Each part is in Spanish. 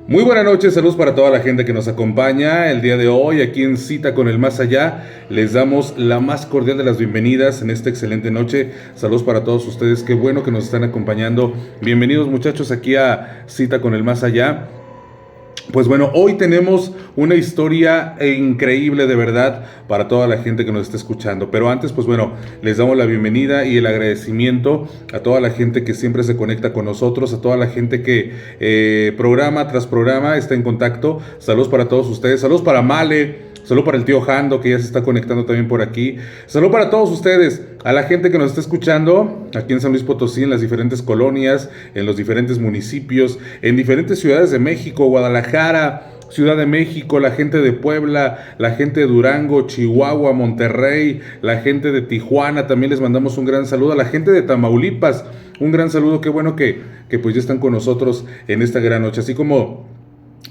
Muy buenas noches, saludos para toda la gente que nos acompaña el día de hoy aquí en Cita con el Más Allá. Les damos la más cordial de las bienvenidas en esta excelente noche. Saludos para todos ustedes, qué bueno que nos están acompañando. Bienvenidos muchachos aquí a Cita con el Más Allá. Pues bueno, hoy tenemos una historia increíble de verdad para toda la gente que nos está escuchando. Pero antes, pues bueno, les damos la bienvenida y el agradecimiento a toda la gente que siempre se conecta con nosotros, a toda la gente que programa tras programa está en contacto. Saludos para todos ustedes, saludos para Male. Saludos para el tío Jando, que ya se está conectando también por aquí. Saludos para todos ustedes, a la gente que nos está escuchando aquí en San Luis Potosí, en las diferentes colonias, en los diferentes municipios, en diferentes ciudades de México, Guadalajara, Ciudad de México, la gente de Puebla, la gente de Durango, Chihuahua, Monterrey, la gente de Tijuana, también les mandamos un gran saludo. A la gente de Tamaulipas, un gran saludo, qué bueno que pues ya están con nosotros en esta gran noche, así como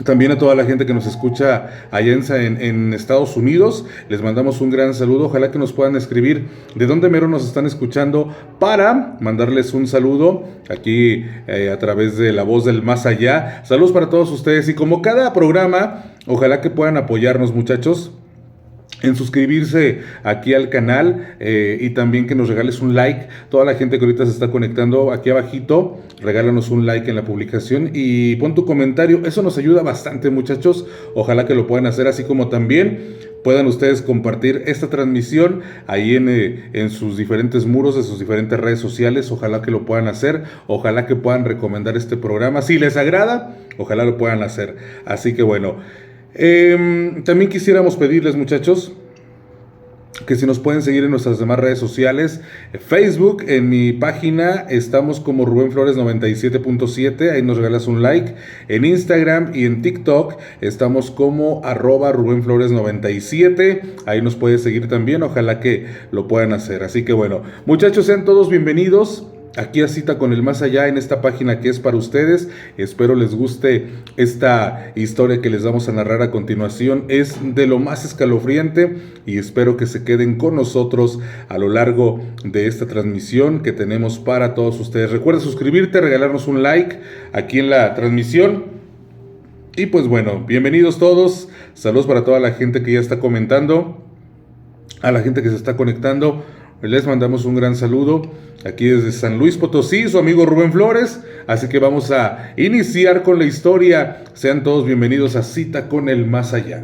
también a toda la gente que nos escucha allá en Estados Unidos, les mandamos un gran saludo. Ojalá que nos puedan escribir de dónde mero nos están escuchando para mandarles un saludo aquí a través de La Voz del Más Allá. Saludos para todos ustedes y como cada programa, ojalá que puedan apoyarnos muchachos en suscribirse aquí al canal y también que nos regales un like. Toda la gente que ahorita se está conectando aquí abajito, regálanos un like en la publicación y pon tu comentario. Eso nos ayuda bastante muchachos. Ojalá que lo puedan hacer, así como también puedan ustedes compartir esta transmisión ahí en sus diferentes muros de sus diferentes redes sociales. Ojalá que lo puedan hacer. Ojalá que puedan recomendar este programa. Si les agrada, ojalá lo puedan hacer. Así que bueno, también quisiéramos pedirles muchachos que si nos pueden seguir en nuestras demás redes sociales. Facebook, en mi página estamos como Rubén Flores 97.7, ahí nos regalas un like. En Instagram y en TikTok estamos como @Rubén Flores 97, ahí nos puedes seguir también, ojalá que lo puedan hacer. Así que bueno, muchachos, sean todos bienvenidos aquí a Cita con el Más Allá, en esta página que es para ustedes. Espero les guste esta historia que les vamos a narrar a continuación. Es de lo más escalofriante y espero que se queden con nosotros a lo largo de esta transmisión que tenemos para todos ustedes. Recuerda suscribirte, regalarnos un like aquí en la transmisión. Y pues bueno, bienvenidos todos. Saludos para toda la gente que ya está comentando, a la gente que se está conectando. Les mandamos un gran saludo aquí desde San Luis Potosí, su amigo Rubén Flores. Así que vamos a iniciar con la historia. Sean todos bienvenidos a Cita con el Más Allá.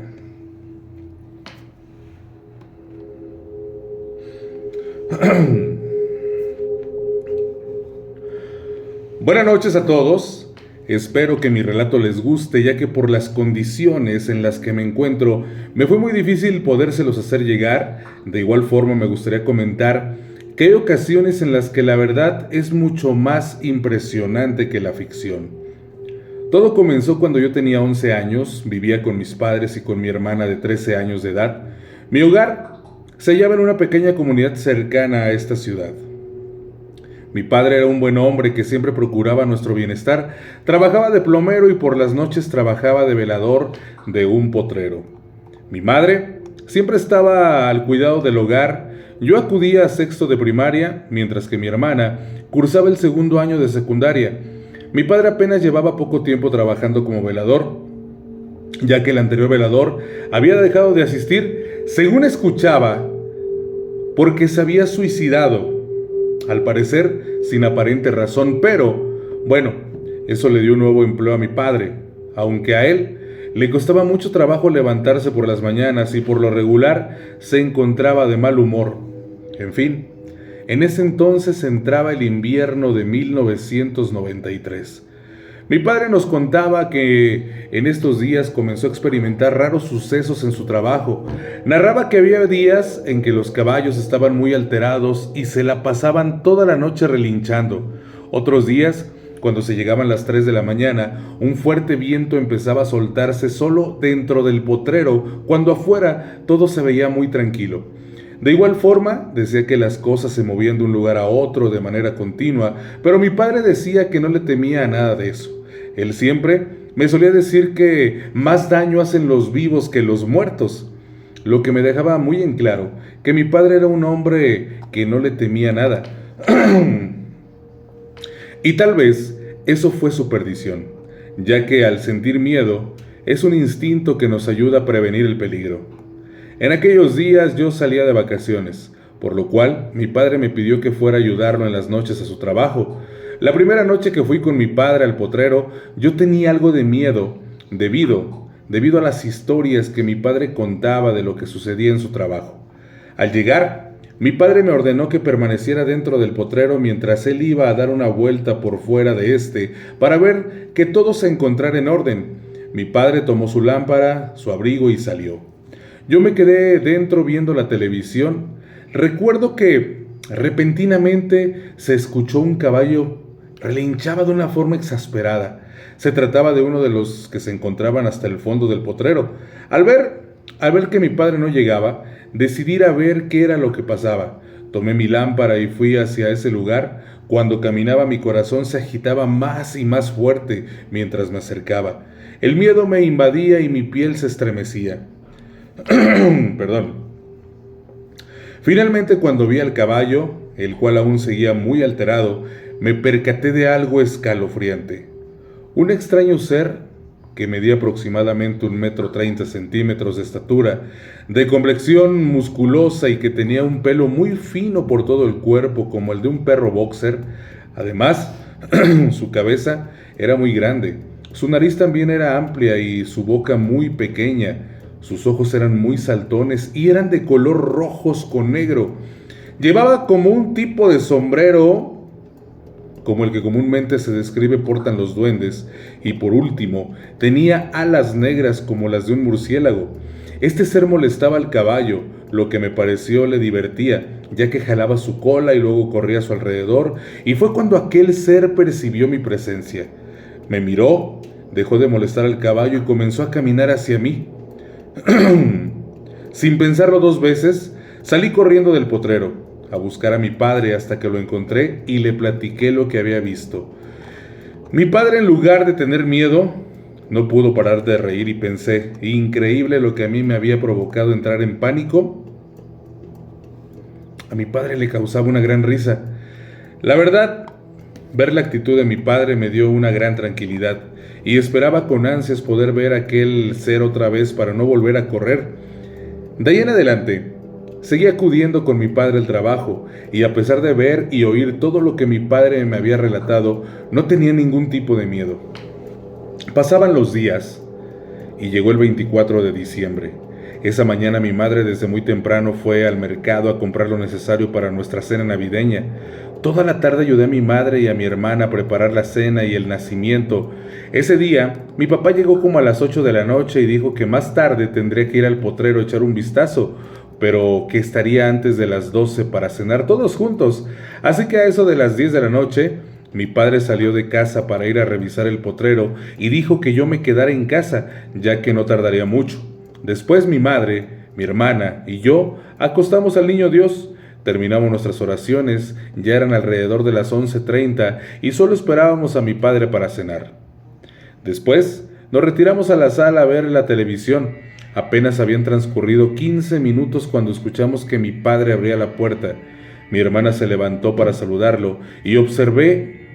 Buenas noches a todos. Espero que mi relato les guste, ya que por las condiciones en las que me encuentro, me fue muy difícil podérselos hacer llegar. De igual forma me gustaría comentar que hay ocasiones en las que la verdad es mucho más impresionante que la ficción. Todo comenzó cuando yo tenía 11 años, vivía con mis padres y con mi hermana de 13 años de edad. Mi hogar se hallaba en una pequeña comunidad cercana a esta ciudad. Mi padre era un buen hombre que siempre procuraba nuestro bienestar. Trabajaba de plomero y por las noches trabajaba de velador de un potrero. Mi madre siempre estaba al cuidado del hogar. Yo acudía a sexto de primaria, mientras que mi hermana cursaba el segundo año de secundaria. Mi padre apenas llevaba poco tiempo trabajando como velador, ya que el anterior velador había dejado de asistir, según escuchaba, porque se había suicidado. Al parecer, sin aparente razón, pero, bueno, eso le dio un nuevo empleo a mi padre, aunque a él le costaba mucho trabajo levantarse por las mañanas y por lo regular se encontraba de mal humor. En fin, en ese entonces entraba el invierno de 1993. Mi padre nos contaba que en estos días comenzó a experimentar raros sucesos en su trabajo. Narraba que había días en que los caballos estaban muy alterados y se la pasaban toda la noche relinchando. Otros días, cuando se llegaban las 3 de la mañana, un fuerte viento empezaba a soltarse solo dentro del potrero, cuando afuera todo se veía muy tranquilo. De igual forma, decía que las cosas se movían de un lugar a otro de manera continua, pero mi padre decía que no le temía a nada de eso. Él siempre me solía decir que más daño hacen los vivos que los muertos, lo que me dejaba muy en claro que mi padre era un hombre que no le temía nada. Y tal vez eso fue su perdición, ya que al sentir miedo es un instinto que nos ayuda a prevenir el peligro. En aquellos días yo salía de vacaciones, por lo cual mi padre me pidió que fuera a ayudarlo en las noches a su trabajo. La primera noche que fui con mi padre al potrero, yo tenía algo de miedo debido a las historias que mi padre contaba de lo que sucedía en su trabajo. Al llegar, mi padre me ordenó que permaneciera dentro del potrero mientras él iba a dar una vuelta por fuera de este para ver que todo se encontrara en orden. Mi padre tomó su lámpara, su abrigo y salió. Yo me quedé dentro viendo la televisión. Recuerdo que repentinamente se escuchó un caballo relinchaba de una forma exasperada. Se trataba de uno de los que se encontraban hasta el fondo del potrero. Al ver que mi padre no llegaba, decidí ir a ver qué era lo que pasaba. Tomé mi lámpara y fui hacia ese lugar. Cuando caminaba mi corazón se agitaba más y más fuerte mientras me acercaba. El miedo me invadía y mi piel se estremecía. Perdón. Finalmente, cuando vi al caballo, el cual aún seguía muy alterado, me percaté de algo escalofriante. Un extraño ser que medía aproximadamente 1,30 m de estatura, de complexión musculosa y que tenía un pelo muy fino por todo el cuerpo como el de un perro boxer. Además, su cabeza era muy grande, su nariz también era amplia y su boca muy pequeña. Sus ojos eran muy saltones y eran de color rojos con negro. Llevaba como un tipo de sombrero, como el que comúnmente se describe portan los duendes, y por último, tenía alas negras como las de un murciélago. Este ser molestaba al caballo, lo que me pareció le divertía, ya que jalaba su cola y luego corría a su alrededor, y fue cuando aquel ser percibió mi presencia. Me miró, dejó de molestar al caballo y comenzó a caminar hacia mí. Sin pensarlo 2 veces, salí corriendo del potrero a buscar a mi padre hasta que lo encontré y le platiqué lo que había visto. Mi padre, en lugar de tener miedo, no pudo parar de reír y pensé, increíble lo que a mí me había provocado entrar en pánico. A mi padre le causaba una gran risa. La verdad, ver la actitud de mi padre me dio una gran tranquilidad y esperaba con ansias poder ver a aquel ser otra vez para no volver a correr. De ahí en adelante, seguí acudiendo con mi padre al trabajo y a pesar de ver y oír todo lo que mi padre me había relatado, no tenía ningún tipo de miedo. Pasaban los días y llegó el 24 de diciembre. Esa mañana mi madre desde muy temprano fue al mercado a comprar lo necesario para nuestra cena navideña. Toda la tarde ayudé a mi madre y a mi hermana a preparar la cena y el nacimiento. Ese día, mi papá llegó como a las 8 de la noche y dijo que más tarde tendría que ir al potrero a echar un vistazo, pero que estaría antes de las 12 para cenar todos juntos. Así que a eso de las 10 de la noche, mi padre salió de casa para ir a revisar el potrero y dijo que yo me quedara en casa, ya que no tardaría mucho. Después mi madre, mi hermana y yo acostamos al niño Dios. Terminamos nuestras oraciones, ya eran alrededor de las 11:30 y solo esperábamos a mi padre para cenar. Después nos retiramos a la sala a ver la televisión. Apenas habían transcurrido 15 minutos cuando escuchamos que mi padre abría la puerta. Mi hermana se levantó para saludarlo y observé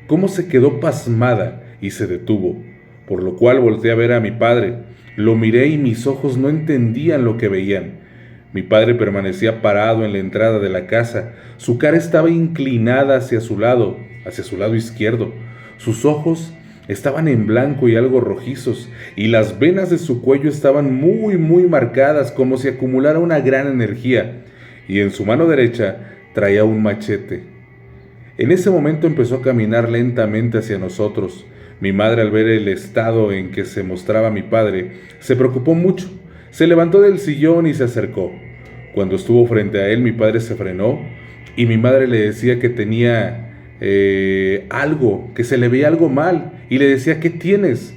cómo se quedó pasmada y se detuvo, por lo cual volteé a ver a mi padre. Lo miré y mis ojos no entendían lo que veían. Mi padre permanecía parado en la entrada de la casa. Su cara estaba inclinada hacia su lado izquierdo. Sus ojos estaban en blanco y algo rojizos, y las venas de su cuello estaban muy marcadas, como si acumulara una gran energía, y en su mano derecha traía un machete. En ese momento empezó a caminar lentamente hacia nosotros. Mi madre, al ver el estado en que se mostraba mi padre, se preocupó mucho. Se levantó del sillón y se acercó. Cuando estuvo frente a él, mi padre se frenó y mi madre le decía que tenía algo, que se le veía algo mal, y le decía: ¿qué tienes?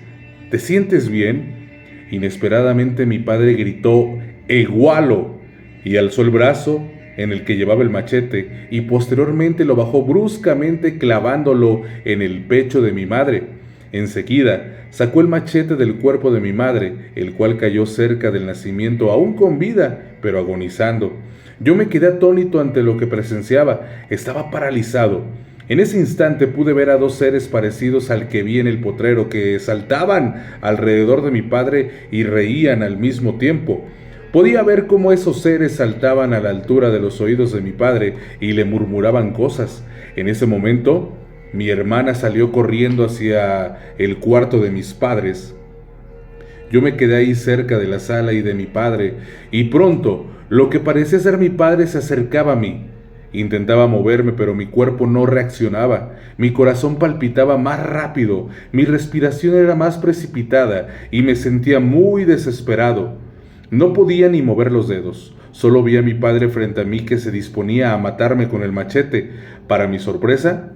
¿Te sientes bien? Inesperadamente mi padre gritó: ¡Egualo! Y alzó el brazo en el que llevaba el machete y posteriormente lo bajó bruscamente clavándolo en el pecho de mi madre. Enseguida sacó el machete del cuerpo de mi madre, el cual cayó cerca del nacimiento, aún con vida, pero agonizando. Yo me quedé atónito ante lo que presenciaba. Estaba paralizado. En ese instante pude ver a dos seres parecidos al que vi en el potrero, que saltaban alrededor de mi padre y reían al mismo tiempo. Podía ver cómo esos seres saltaban a la altura de los oídos de mi padre y le murmuraban cosas. En ese momento, mi hermana salió corriendo hacia el cuarto de mis padres. Yo me quedé ahí cerca de la sala y de mi padre, y pronto lo que parecía ser mi padre se acercaba a mí. Intentaba moverme, pero mi cuerpo no reaccionaba. Mi corazón palpitaba más rápido, mi respiración era más precipitada y me sentía muy desesperado. No podía ni mover los dedos. Solo vi a mi padre frente a mí que se disponía a matarme con el machete. Para mi sorpresa,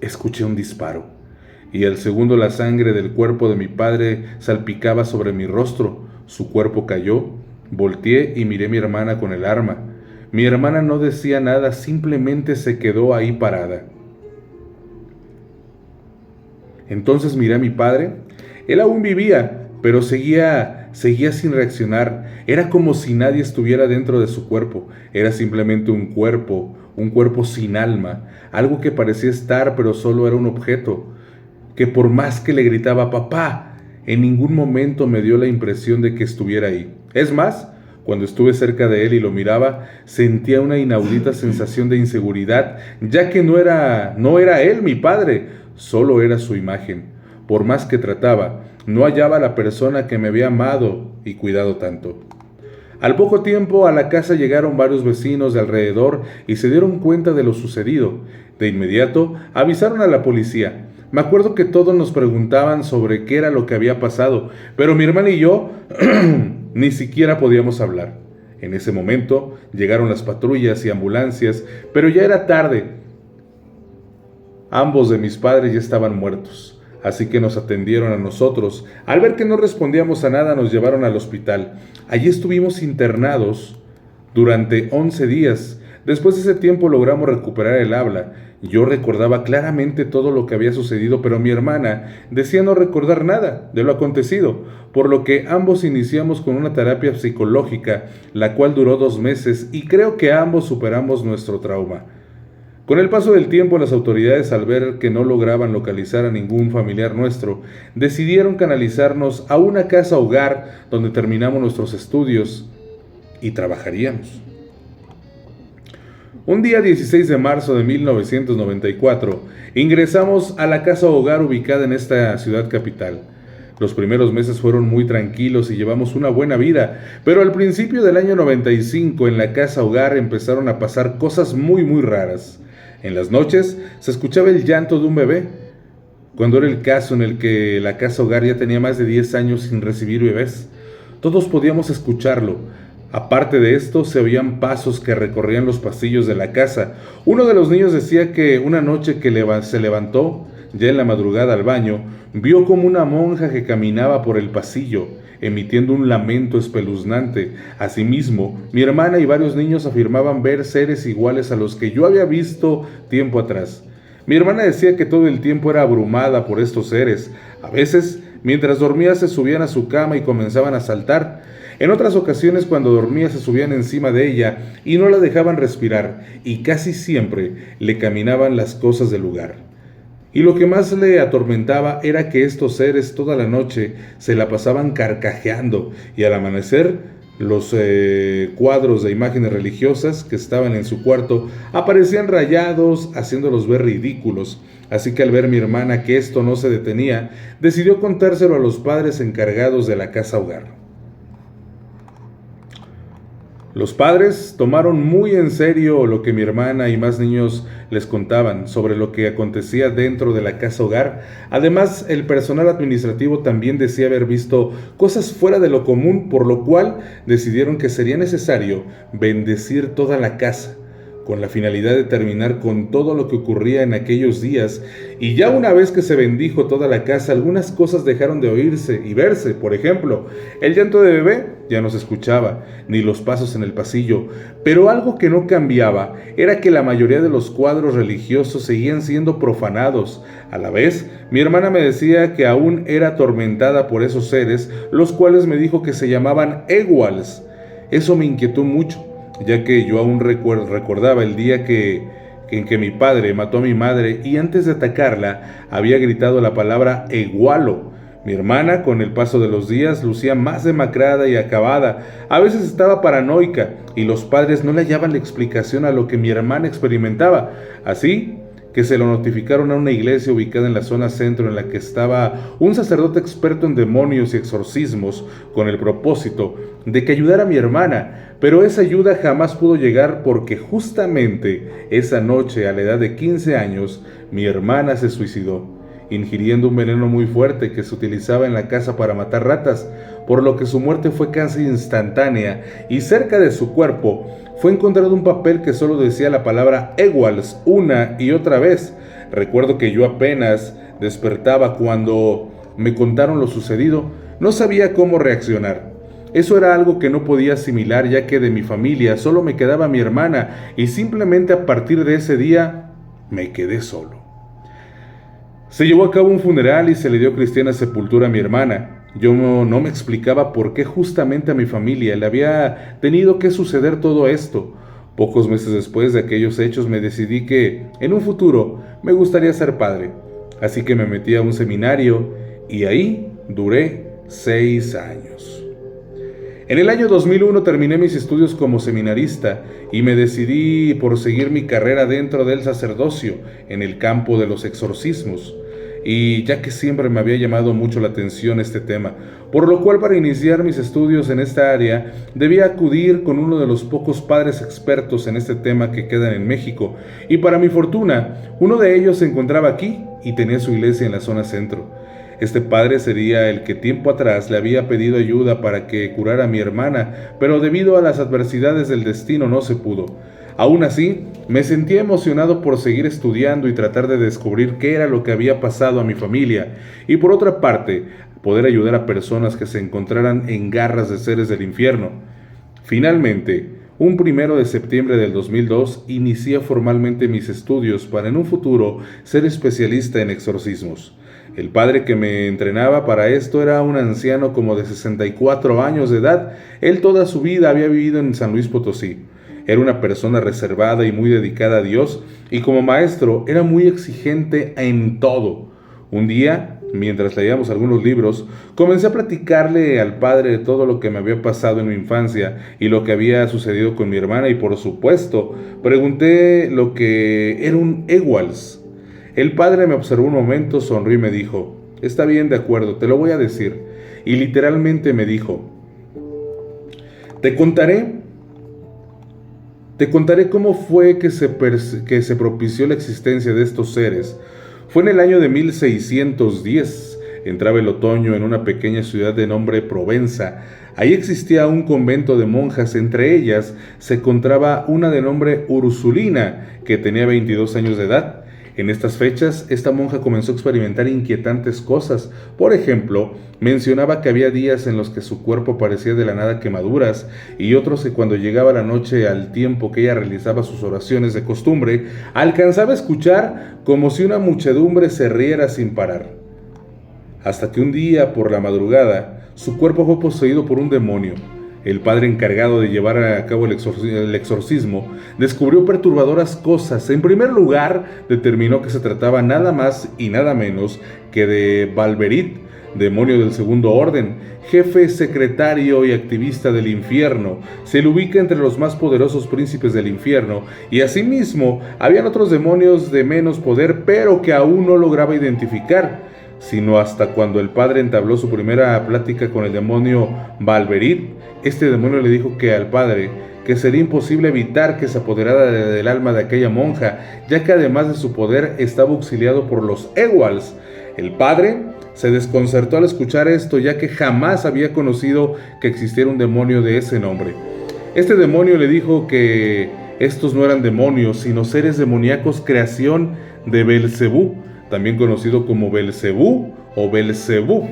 escuché un disparo, y al segundo la sangre del cuerpo de mi padre salpicaba sobre mi rostro. Su cuerpo cayó. Volteé y miré a mi hermana con el arma. Mi hermana no decía nada, simplemente se quedó ahí parada. Entonces miré a mi padre. Él aún vivía, pero seguía sin reaccionar. Era como si nadie estuviera dentro de su cuerpo. Era simplemente un cuerpo sin alma, algo que parecía estar, pero solo era un objeto, que por más que le gritaba papá, en ningún momento me dio la impresión de que estuviera ahí. Es más, cuando estuve cerca de él y lo miraba, sentía una inaudita sensación de inseguridad, ya que no era él mi padre, solo era su imagen. Por más que trataba, no hallaba a la persona que me había amado y cuidado tanto. Al poco tiempo a la casa llegaron varios vecinos de alrededor y se dieron cuenta de lo sucedido. De inmediato avisaron a la policía. Me acuerdo que todos nos preguntaban sobre qué era lo que había pasado, pero mi hermana y yo ni siquiera podíamos hablar. En ese momento llegaron las patrullas y ambulancias, pero ya era tarde. Ambos de mis padres ya estaban muertos, así que nos atendieron a nosotros. Al ver que no respondíamos a nada, nos llevaron al hospital. Allí estuvimos internados durante 11 días. Después de ese tiempo logramos recuperar el habla. Yo recordaba claramente todo lo que había sucedido, pero mi hermana decía no recordar nada de lo acontecido, por lo que ambos iniciamos con una terapia psicológica, la cual duró 2 meses, y creo que ambos superamos nuestro trauma. Con el paso del tiempo, las autoridades, al ver que no lograban localizar a ningún familiar nuestro, decidieron canalizarnos a una casa hogar donde terminamos nuestros estudios y trabajaríamos. Un día 16 de marzo de 1994, ingresamos a la casa hogar ubicada en esta ciudad capital. Los primeros meses fueron muy tranquilos y llevamos una buena vida, pero al principio del año 95 en la casa hogar empezaron a pasar cosas muy raras. En las noches se escuchaba el llanto de un bebé, cuando era el caso en el que la casa hogar ya tenía más de 10 años sin recibir bebés. Todos podíamos escucharlo. Aparte de esto, se oían pasos que recorrían los pasillos de la casa. Uno de los niños decía que una noche que se levantó, ya en la madrugada al baño, vio como una monja que caminaba por el pasillo, emitiendo un lamento espeluznante. Asimismo, mi hermana y varios niños afirmaban ver seres iguales a los que yo había visto tiempo atrás. Mi hermana decía que todo el tiempo era abrumada por estos seres. A veces, mientras dormía, se subían a su cama y comenzaban a saltar. En otras ocasiones, cuando dormía, se subían encima de ella y no la dejaban respirar, y casi siempre le caminaban las cosas del lugar. Y lo que más le atormentaba era que estos seres toda la noche se la pasaban carcajeando, y al amanecer los cuadros de imágenes religiosas que estaban en su cuarto aparecían rayados, haciéndolos ver ridículos. Así que al ver mi hermana que esto no se detenía, decidió contárselo a los padres encargados de la casa hogar. Los padres tomaron muy en serio lo que mi hermana y más niños les contaban sobre lo que acontecía dentro de la casa hogar. Además, el personal administrativo también decía haber visto cosas fuera de lo común, por lo cual decidieron que sería necesario bendecir toda la casa, con la finalidad de terminar con todo lo que ocurría en aquellos días. Y ya una vez que se bendijo toda la casa, algunas cosas dejaron de oírse y verse. Por ejemplo, el llanto de bebé ya no se escuchaba, ni los pasos en el pasillo. Pero algo que no cambiaba era que la mayoría de los cuadros religiosos seguían siendo profanados. A la vez, mi hermana me decía que aún era atormentada por esos seres, los cuales me dijo que se llamaban Eguals. Eso me inquietó mucho, ya que yo aún recordaba el día que en que mi padre mató a mi madre y antes de atacarla había gritado la palabra Egualo. Mi hermana, con el paso de los días, lucía más demacrada y acabada. A veces estaba paranoica y los padres no le hallaban la explicación a lo que mi hermana experimentaba. Así que se lo notificaron a una iglesia ubicada en la zona centro en la que estaba un sacerdote experto en demonios y exorcismos con el propósito de que ayudara a mi hermana, pero esa ayuda jamás pudo llegar porque justamente esa noche, a la edad de 15 años, mi hermana se suicidó, ingiriendo un veneno muy fuerte que se utilizaba en la casa para matar ratas, por lo que su muerte fue casi instantánea y cerca de su cuerpo fue encontrado un papel que solo decía la palabra Eguals una y otra vez. Recuerdo que yo apenas despertaba cuando me contaron lo sucedido. No sabía cómo reaccionar. Eso era algo que no podía asimilar, ya que de mi familia solo me quedaba mi hermana y simplemente a partir de ese día me quedé solo. Se llevó a cabo un funeral y se le dio cristiana sepultura a mi hermana. Yo no me explicaba por qué justamente a mi familia le había tenido que suceder todo esto. Pocos meses después de aquellos hechos me decidí que, en un futuro, me gustaría ser padre. Así que me metí a un seminario y ahí duré 6 años. En el año 2001 terminé mis estudios como seminarista y me decidí por seguir mi carrera dentro del sacerdocio en el campo de los exorcismos. Y ya que siempre me había llamado mucho la atención este tema, por lo cual para iniciar mis estudios en esta área debía acudir con uno de los pocos padres expertos en este tema que quedan en México, y para mi fortuna, uno de ellos se encontraba aquí y tenía su iglesia en la zona centro. Este padre sería el que tiempo atrás le había pedido ayuda para que curara a mi hermana, pero debido a las adversidades del destino no se pudo. Aún así, me sentía emocionado por seguir estudiando y tratar de descubrir qué era lo que había pasado a mi familia, y por otra parte, poder ayudar a personas que se encontraran en garras de seres del infierno. Finalmente, un 1 de septiembre del 2002, inicié formalmente mis estudios para en un futuro ser especialista en exorcismos. El padre que me entrenaba para esto era un anciano como de 64 años de edad. Él toda su vida había vivido en San Luis Potosí. Era una persona reservada y muy dedicada a Dios, y como maestro era muy exigente en todo. Un día, mientras leíamos algunos libros, comencé a platicarle al padre de todo lo que me había pasado en mi infancia y lo que había sucedido con mi hermana, y por supuesto, pregunté lo que era un Eguals. El padre me observó un momento, sonrió y me dijo: «Está bien, de acuerdo, te lo voy a decir». Y literalmente me dijo: Te contaré cómo fue que se propició la existencia de estos seres. Fue en el año de 1610. Entraba el otoño en una pequeña ciudad de nombre Provenza. Ahí existía un convento de monjas. Entre ellas se encontraba una de nombre Ursulina, que tenía 22 años de edad. En estas fechas, esta monja comenzó a experimentar inquietantes cosas. Por ejemplo, mencionaba que había días en los que su cuerpo parecía de la nada quemaduras, y otros que cuando llegaba la noche, al tiempo que ella realizaba sus oraciones de costumbre, alcanzaba a escuchar como si una muchedumbre se riera sin parar. Hasta que un día, por la madrugada, su cuerpo fue poseído por un demonio. El padre encargado de llevar a cabo el exorcismo descubrió perturbadoras cosas. En primer lugar, determinó que se trataba nada más y nada menos que de Balberit, demonio del segundo orden, jefe, secretario y activista del infierno. Se le ubica entre los más poderosos príncipes del infierno, y asimismo habían otros demonios de menos poder, pero que aún no lograba identificar, sino hasta cuando el padre entabló su primera plática con el demonio Balberit. Este demonio le dijo que al padre que sería imposible evitar que se apoderara del alma de aquella monja, ya que además de su poder estaba auxiliado por los Eguals. El padre se desconcertó al escuchar esto, ya que jamás había conocido que existiera un demonio de ese nombre. Este demonio le dijo que estos no eran demonios, sino seres demoníacos, creación de Belcebú, también conocido como Belcebú o Belcebú.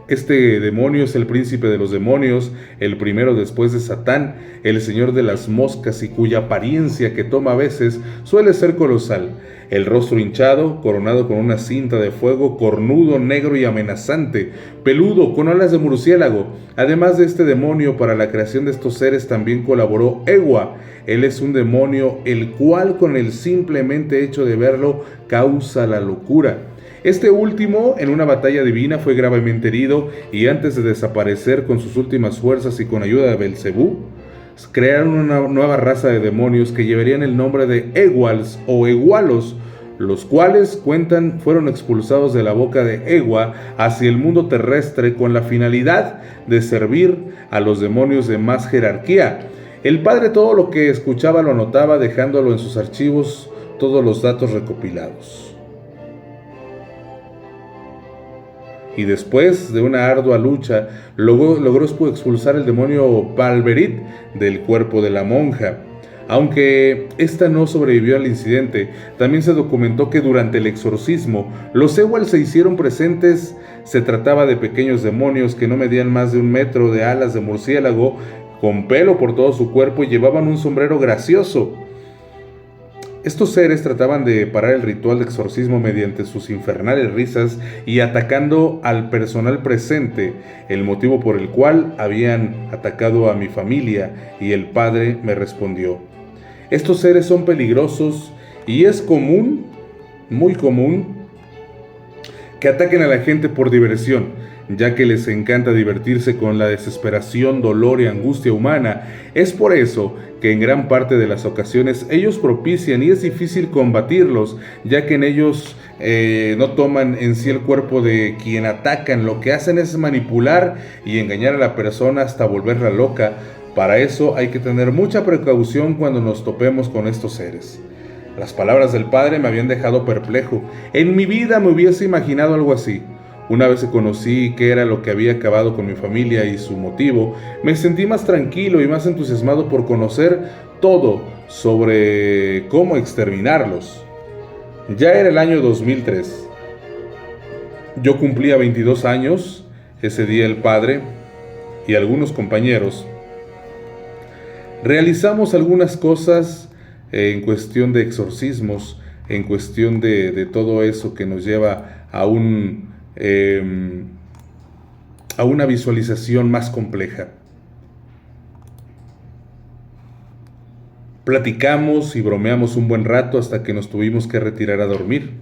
Este demonio es el príncipe de los demonios, el primero después de Satán, el señor de las moscas y cuya apariencia que toma a veces suele ser colosal. El rostro hinchado, coronado con una cinta de fuego, cornudo, negro y amenazante, peludo, con alas de murciélago. Además de este demonio, para la creación de estos seres también colaboró Egua. Él es un demonio el cual con el simplemente hecho de verlo causa la locura. Este último, en una batalla divina, fue gravemente herido y antes de desaparecer con sus últimas fuerzas y con ayuda de Belcebú, crearon una nueva raza de demonios que llevarían el nombre de Eguals o Egualos, los cuales fueron expulsados de la boca de Egua hacia el mundo terrestre con la finalidad de servir a los demonios de más jerarquía. El padre todo lo que escuchaba lo anotaba, dejándolo en sus archivos todos los datos recopilados. Y después de una ardua lucha, logró expulsar el demonio Palverit del cuerpo de la monja. Aunque ésta no sobrevivió al incidente, también se documentó que durante el exorcismo, los Ewal se hicieron presentes. Se trataba de pequeños demonios que no medían más de 1 metro, de alas de murciélago, con pelo por todo su cuerpo y llevaban un sombrero gracioso. Estos seres trataban de parar el ritual de exorcismo mediante sus infernales risas y atacando al personal presente, el motivo por el cual habían atacado a mi familia, y el padre me respondió: estos seres son peligrosos y es común, muy común, que ataquen a la gente por diversión, ya que les encanta divertirse con la desesperación, dolor y angustia humana. Es por eso que en gran parte de las ocasiones ellos propician y es difícil combatirlos, ya que en ellos no toman en sí el cuerpo de quien atacan. Lo que hacen es manipular y engañar a la persona hasta volverla loca. Para eso hay que tener mucha precaución cuando nos topemos con estos seres. Las palabras del padre me habían dejado perplejo. En mi vida me hubiese imaginado algo así. Una vez que conocí qué era lo que había acabado con mi familia y su motivo, me sentí más tranquilo y más entusiasmado por conocer todo sobre cómo exterminarlos. Ya era el año 2003. Yo cumplía 22 años. Ese día el padre y algunos compañeros realizamos algunas cosas en cuestión de exorcismos, en cuestión de todo eso que nos lleva a una visualización más compleja. Platicamos y bromeamos un buen rato hasta que nos tuvimos que retirar a dormir.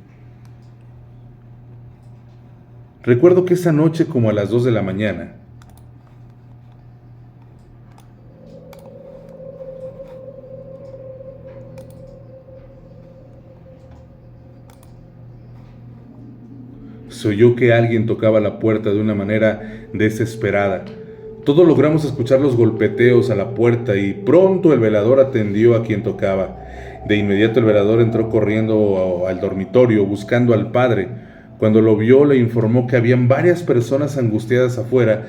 Recuerdo que esa noche, como a las 2 de la mañana, se oyó que alguien tocaba la puerta de una manera desesperada. Todos logramos escuchar los golpeteos a la puerta y pronto el velador atendió a quien tocaba. De inmediato el velador entró corriendo al dormitorio buscando al padre. Cuando lo vio, le informó que habían varias personas angustiadas afuera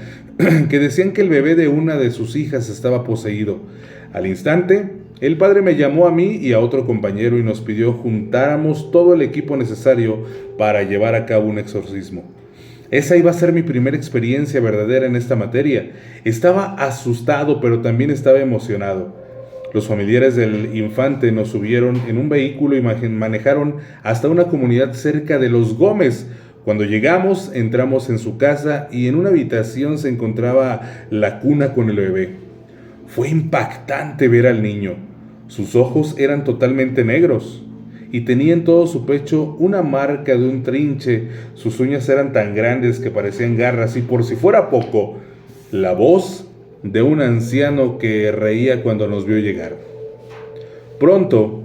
que decían que el bebé de una de sus hijas estaba poseído. Al instante, el padre me llamó a mí y a otro compañero y nos pidió juntáramos todo el equipo necesario para llevar a cabo un exorcismo. Esa iba a ser mi primera experiencia verdadera en esta materia. Estaba asustado, pero también estaba emocionado. Los familiares del infante nos subieron en un vehículo y manejaron hasta una comunidad cerca de Los Gómez. Cuando llegamos, entramos en su casa y en una habitación se encontraba la cuna con el bebé. Fue impactante ver al niño. Sus ojos eran totalmente negros y tenía en todo su pecho una marca de un trinche. Sus uñas eran tan grandes que parecían garras y, por si fuera poco, la voz de un anciano que reía cuando nos vio llegar. Pronto,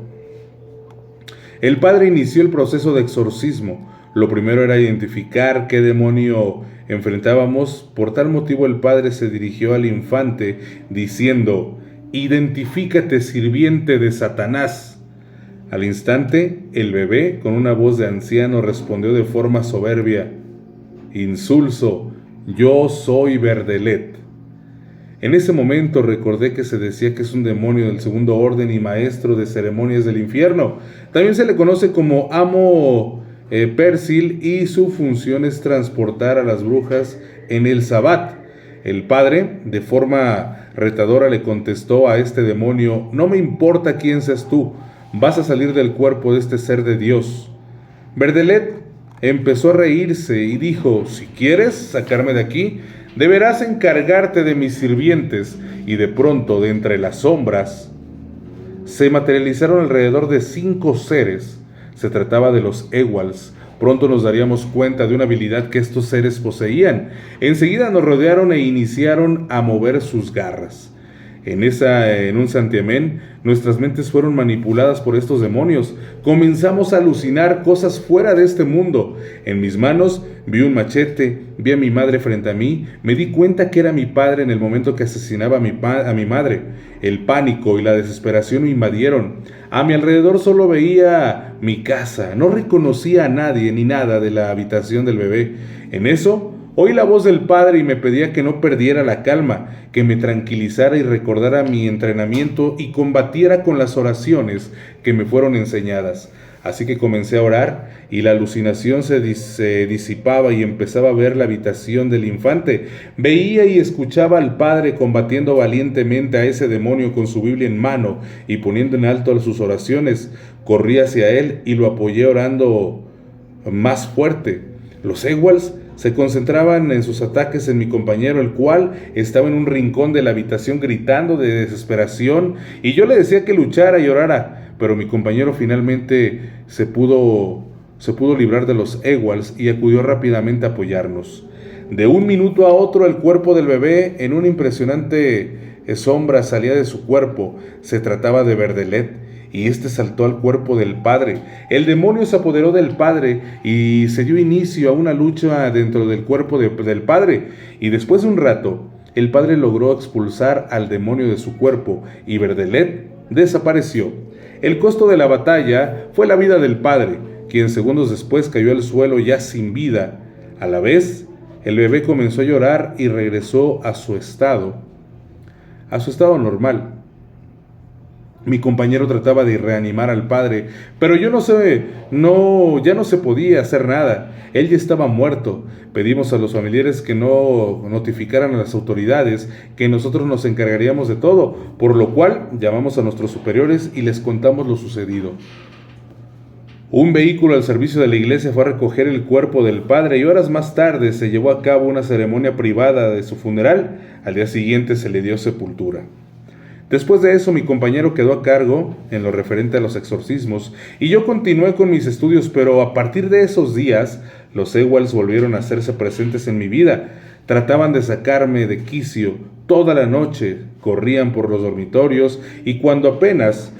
el padre inició el proceso de exorcismo. Lo primero era identificar qué demonio enfrentábamos. Por tal motivo el padre se dirigió al infante diciendo: «Identifícate, sirviente de Satanás». Al instante, el bebé, con una voz de anciano, respondió de forma soberbia: «Insulso, yo soy Verdelet». En ese momento recordé que se decía que es un demonio del segundo orden y maestro de ceremonias del infierno. También se le conoce como amo Persil, y su función es transportar a las brujas en el Sabbat. El padre, de forma retadora, le contestó a este demonio: no me importa quién seas tú, vas a salir del cuerpo de este ser de Dios. Verdelet empezó a reírse y dijo: si quieres sacarme de aquí, deberás encargarte de mis sirvientes. Y de pronto, de entre las sombras, se materializaron alrededor de 5 seres. Se trataba de los Ewals. Pronto nos daríamos cuenta de una habilidad que estos seres poseían. Enseguida nos rodearon e iniciaron a mover sus garras. En un santiamén, nuestras mentes fueron manipuladas por estos demonios. Comenzamos a alucinar cosas fuera de este mundo. En mis manos vi un machete, vi a mi madre frente a mí, me di cuenta que era mi padre en el momento que asesinaba a mi madre. El pánico y la desesperación me invadieron. A mi alrededor solo veía mi casa, no reconocía a nadie ni nada de la habitación del bebé. En eso, oí la voz del padre y me pedía que no perdiera la calma, que me tranquilizara y recordara mi entrenamiento y combatiera con las oraciones que me fueron enseñadas. Así que comencé a orar y la alucinación se disipaba y empezaba a ver la habitación del infante. Veía y escuchaba al padre combatiendo valientemente a ese demonio con su Biblia en mano y poniendo en alto sus oraciones. Corrí hacia él y lo apoyé orando más fuerte. Los Ewals se concentraban en sus ataques en mi compañero, el cual estaba en un rincón de la habitación gritando de desesperación, y yo le decía que luchara y orara, pero mi compañero finalmente se pudo librar de los Ewals y acudió rápidamente a apoyarnos. De un minuto a otro, el cuerpo del bebé en una impresionante sombra salía de su cuerpo. Se trataba de Verdelet, y este saltó al cuerpo del padre. El demonio se apoderó del padre y se dio inicio a una lucha dentro del cuerpo del padre. Y después de un rato, el padre logró expulsar al demonio de su cuerpo y Verdelet desapareció. El costo de la batalla fue la vida del padre, quien segundos después cayó al suelo ya sin vida. A la vez, el bebé comenzó a llorar y regresó a su estado normal. Mi compañero trataba de reanimar al padre, pero ya no se podía hacer nada. Él ya estaba muerto. Pedimos a los familiares que no notificaran a las autoridades, que nosotros nos encargaríamos de todo, por lo cual llamamos a nuestros superiores y les contamos lo sucedido. Un vehículo al servicio de la iglesia fue a recoger el cuerpo del padre y horas más tarde se llevó a cabo una ceremonia privada de su funeral. Al día siguiente se le dio sepultura. Después de eso, mi compañero quedó a cargo en lo referente a los exorcismos y yo continué con mis estudios, pero a partir de esos días, los Ewals volvieron a hacerse presentes en mi vida. Trataban de sacarme de quicio toda la noche, corrían por los dormitorios y cuando apenas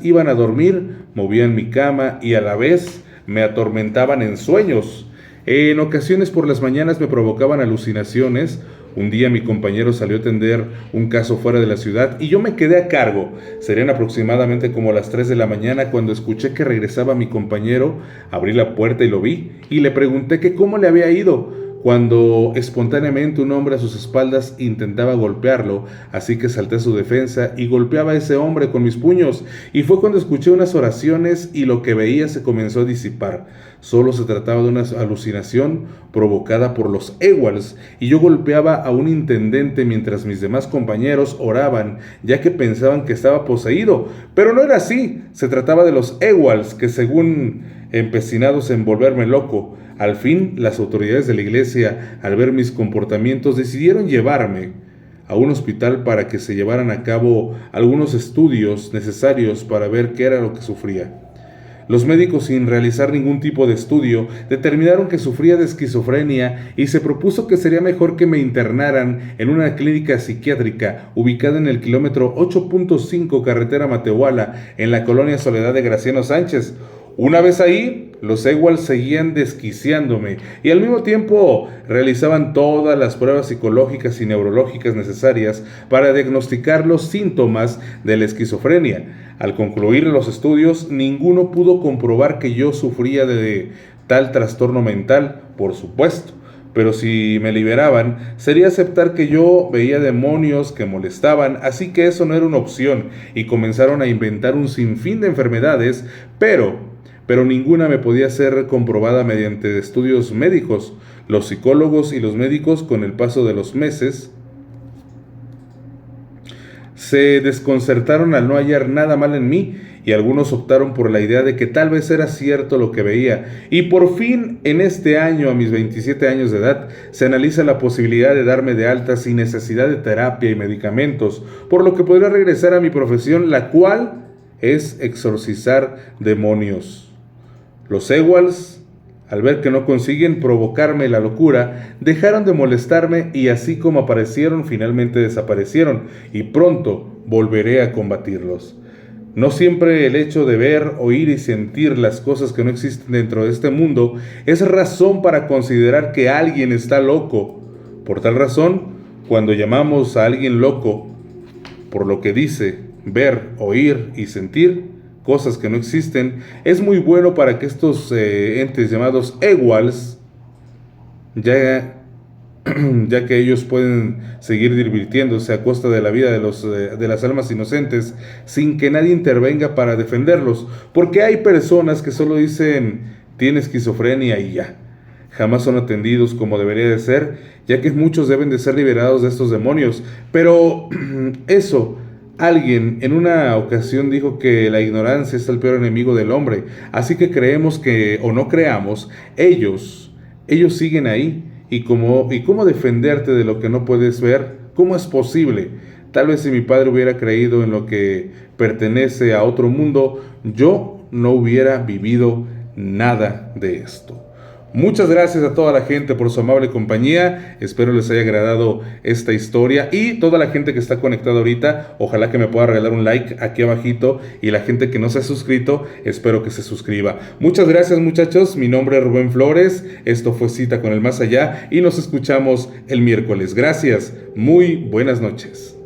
iban a dormir, movían mi cama y a la vez me atormentaban en sueños. En ocasiones por las mañanas me provocaban alucinaciones. Un día mi compañero salió a atender un caso fuera de la ciudad y yo me quedé a cargo. Serían aproximadamente como las 3 de la mañana cuando escuché que regresaba mi compañero. Abrí la puerta y lo vi y le pregunté que cómo le había ido, cuando espontáneamente un hombre a sus espaldas intentaba golpearlo, así que salté a su defensa y golpeaba a ese hombre con mis puños, y fue cuando escuché unas oraciones y lo que veía se comenzó a disipar. Solo se trataba de una alucinación provocada por los Ewals, y yo golpeaba a un intendente mientras mis demás compañeros oraban, ya que pensaban que estaba poseído, pero no era así. Se trataba de los Ewals que, según empecinados en volverme loco. Al fin, las autoridades de la iglesia, al ver mis comportamientos, decidieron llevarme a un hospital para que se llevaran a cabo algunos estudios necesarios para ver qué era lo que sufría. Los médicos, sin realizar ningún tipo de estudio, determinaron que sufría de esquizofrenia y se propuso que sería mejor que me internaran en una clínica psiquiátrica ubicada en el kilómetro 8.5 carretera Matehuala, en la colonia Soledad de Graciano Sánchez. Una vez ahí, los Ewals seguían desquiciándome y al mismo tiempo realizaban todas las pruebas psicológicas y neurológicas necesarias para diagnosticar los síntomas de la esquizofrenia. Al concluir los estudios, ninguno pudo comprobar que yo sufría de tal trastorno mental, por supuesto. Pero si me liberaban, sería aceptar que yo veía demonios que molestaban, así que eso no era una opción, y comenzaron a inventar un sinfín de enfermedades, pero pero ninguna me podía ser comprobada mediante estudios médicos. Los psicólogos y los médicos, con el paso de los meses, se desconcertaron al no hallar nada mal en mí, y algunos optaron por la idea de que tal vez era cierto lo que veía. Y por fin, en este año, a mis 27 años de edad, se analiza la posibilidad de darme de alta sin necesidad de terapia y medicamentos, por lo que podré regresar a mi profesión, la cual es exorcizar demonios. Los Ewals, al ver que no consiguen provocarme la locura, dejaron de molestarme, y así como aparecieron, finalmente desaparecieron, y pronto volveré a combatirlos. No siempre el hecho de ver, oír y sentir las cosas que no existen dentro de este mundo es razón para considerar que alguien está loco. Por tal razón, cuando llamamos a alguien loco por lo que dice, ver, oír y sentir cosas que no existen, es muy bueno para que estos entes llamados Ewals, ya que ellos pueden seguir divirtiéndose a costa de la vida de las almas inocentes, sin que nadie intervenga para defenderlos, porque hay personas que solo dicen tiene esquizofrenia y ya. Jamás son atendidos como debería de ser, ya que muchos deben de ser liberados de estos demonios. Pero eso, alguien en una ocasión dijo que la ignorancia es el peor enemigo del hombre, así que creemos que, o no creamos, ellos siguen ahí. ¿Y cómo defenderte de lo que no puedes ver? ¿Cómo es posible? Tal vez si mi padre hubiera creído en lo que pertenece a otro mundo, yo no hubiera vivido nada de esto. Muchas gracias a toda la gente por su amable compañía. Espero les haya agradado esta historia, y toda la gente que está conectada ahorita, ojalá que me pueda regalar un like aquí abajito, y la gente que no se ha suscrito, espero que se suscriba. Muchas gracias, muchachos. Mi nombre es Rubén Flores. Esto fue Cita con el Más Allá, y nos escuchamos el miércoles. Gracias. Muy buenas noches.